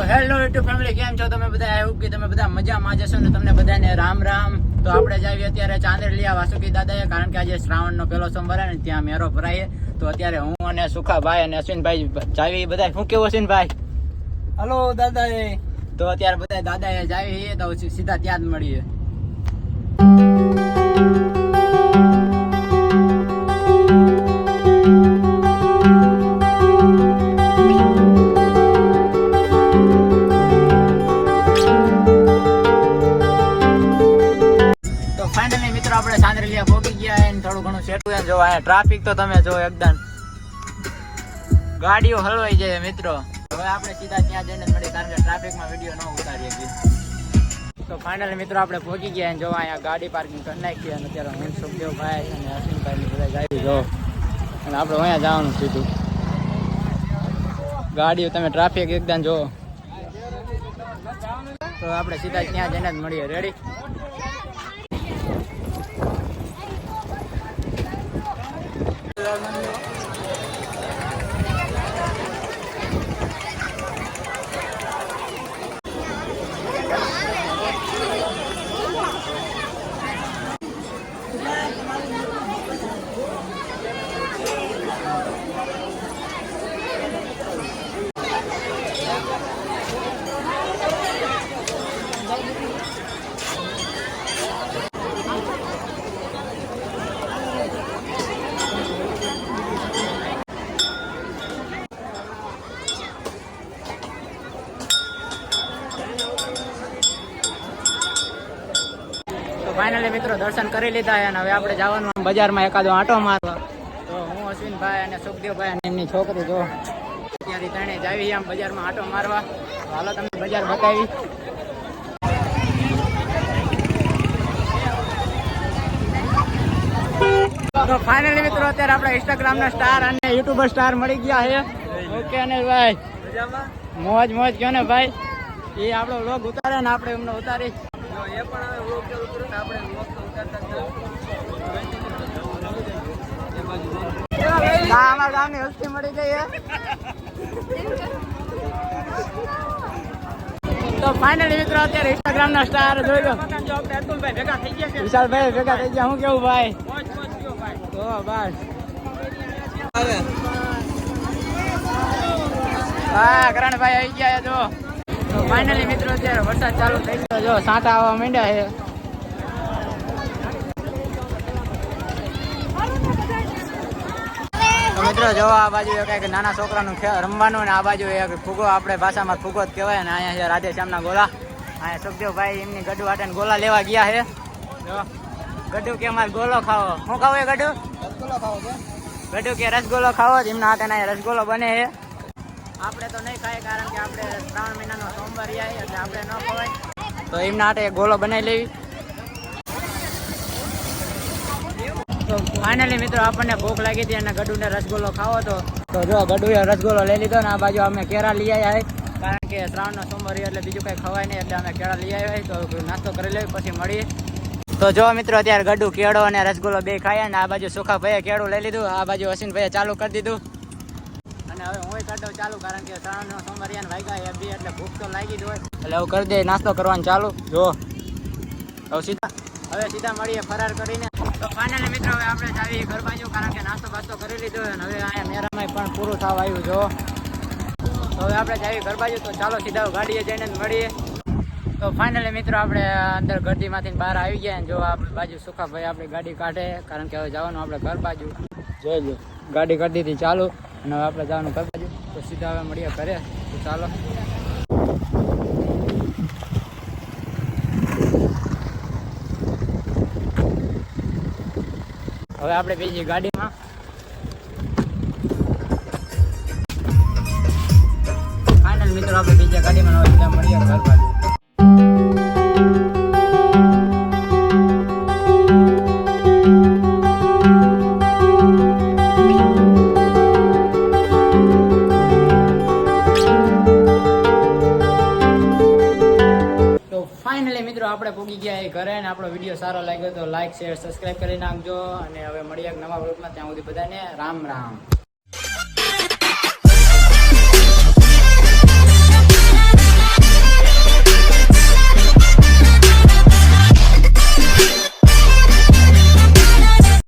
Hello YouTube family, કેમ છો તમે બધા? આઈ હોપ કે તમે બધા મજામાં જશો ને તમને બધાને રામ રામ. તો આપણે જાવી અત્યારે ચાંદરલિયા વાસુકી દાદાએ, કારણ કે આજે શ્રાવણનો પહેલો સોમવાર ને ત્યાં મેરો ભરાય. તો અત્યારે હું અને સુખાભાઈ અને અશ્વિનભાઈ જાવી. બધા શું કેવું અશ્વિનભાઈ? હલો દાદાએ. તો અત્યારે બધા દાદાએ જાવી તો સીધા ત્યાં જ મળીએ. આપણે ચાંદરલિયા પહોંચી ગયા અને થોડું ઘણું સેટું જો અહીંયા ટ્રાફિક તો તમે જો એકદમ ગાડીઓ હલવાઈ જાય મિત્રો. હવે આપણે સીધા ત્યાં જઈને મળી, કારણ કે ટ્રાફિકમાં વિડીયો ન ઉતારી શકીએ. તો ફાઇનલી મિત્રો આપણે પહોંચી ગયા અને જો અહીંયા ગાડી પાર્કિંગ કરી નાખી અને અત્યારે હું સુખદેવભાઈ અને અશ્વિનભાઈ બધા જાય જો અને આપણે અહીંયા જવાનું સીધું. ગાડીઓ તમે ટ્રાફિક એકદમ જો. તો આપણે સીધા ત્યાં જઈને જ મળીએ. રેડી? ફાઇનલી મિત્રો દર્શન કરી લીધા અને હવે આપણે જવાનું બજારમાં એકાદો આંટો મારવા. તો હું અશ્વિનભાઈ અને સુખદેવભાઈ અને એમની છોકરી જો અત્યારે ત્રણે જાવી આમ બજારમાં આંટો મારવા. તો હાલો તમને બજાર બતાવી. તો ફાઇનલી મિત્રો અત્યારે આપણે ઇન્સ્ટાગ્રામના સ્ટાર અને યુટ્યુબર સ્ટાર મળી ગયા છે. ઓકે અને ભાઈ મોજ મોજ કયો ને ભાઈ. એ આપણો વ્લોગ ઉતારે ને આપણે એમને ઉતારી. એ પણ હવે વ્લોગ ચાલુ કરો ને આપણે વ્લોગ તો ઉતારતા અમારા ગામની હસ્તી મળી ગઈ છે. તો ફાઇનલી મિત્રો અત્યારે ઇન્સ્ટાગ્રામ ના સ્ટાર જોઈ લો. વિશાલભાઈ ભેગા થઈ ગયા. હું કેવું ભાઈ? તો બસ હા કરણભાઈ આવી ગયા જો. તો ફાઇનલી મિત્રો અત્યારે વરસાદ ચાલુ થઈ ગયો જો, સાંટા આવવા માંડ્યા છે. તો મિત્રો જો આ બાજુ કઈક નાના છોકરાનું રમવાનું ને આ બાજુ એક ફૂગો, આપણે ભાષામાં ફૂગો જ કહેવાય ને. અહીંયા છે રાધે શ્યામના ગોલા. અહીંયા સુખદેવભાઈ એમની ગડુ આટે ગોલા લેવા ગયા છે. જો ગડુ કે અમારે ગોલો ખાવો. શું ખાવો એ ગડુ? રસગોલો ખાવો છે. ગડુ કે રસગોલો ખાવો. એમના હાથે અહીંયા રસગોલો બને છે. આપણે તો નહીં ખાય, કારણ કે આપણે 3 મહિનાનો સોમવાર આવી એટલે આપણે ન ખવાય. તો એમના હાથે ગોલો બનાવી લેવી. તો ફાઇનલી મિત્રો આપણને ભૂખ લાગી હતી અને ગડુને રસગોલો ખાવો હતો. તો જો ગડુએ રસગોલો લઈ લીધો ને આ બાજુ અમે કેળા લઈ આવ્યા. કારણ કે શ્રાવણનો સોમવાર એટલે બીજું કંઈ ખવાય નહીં, એટલે અમે કેળા લઈ આવ્યા. તો નાસ્તો કરી લેવી પછી મળીએ. તો જો મિત્રો અત્યારે ગડુ કેળો અને રસગોલો બે ખાયા ને આ બાજુ સુખાભાઈએ કેળું લઈ લીધું, આ બાજુ અશ્વિનભાઈએ ચાલુ કરી દીધું. અને હવે હું કાઢો ચાલુ, કારણ કે શ્રાવણનો સોમવાર વાગ્યા બી એટલે ભૂખ તો લાગી જ હોય. એટલે હવે કરી દે નાસ્તો કરવાનું ચાલુ. જો હવે સીધા મળીએ ફરાર કરીને. તો ફાઇનલી મિત્રો હવે આપણે જાવી ઘર બાજુ, કારણ કે નાસ્તો બાસ્તો કરી લીધો અને હવે અહીંયા મેરામાં પણ પૂરું થવા આવ્યું. જો તો હવે આપણે જાવી ઘર બાજુ. તો ચાલો સીધા ગાડીએ જઈને મળીએ. તો ફાઇનલી મિત્રો આપણે અંદર ગરદીમાંથી બહાર આવી ગયા. જો આ બાજુ સુખાભાઈ આપણી ગાડી કાઢે, કારણ કે હવે જવાનું આપણે ઘર બાજુ. જોઈ લો ગાડી કરી દીધી ચાલુ અને હવે આપણે જવાનું ઘર બાજુ. તો સીધા હવે મળીએ ઘરે. તો ચાલો હવે આપણે બીજી ગાડીમાં. ફાઇનલ મિત્રો આપણે બીજા ગાડીમાં હવે સીધા મળીએ ઘર બાજુ. મિત્રો આપણે પૂગી ગયા એ ઘરે, અને આપણો વિડીયો સારો લાગ્યો તો લાઈક શેર સબસ્ક્રાઈબ કરી નાખજો. અને હવે મળીએ એક નવા વ્લોગમાં. ત્યાં સુધી બધાને રામ રામ.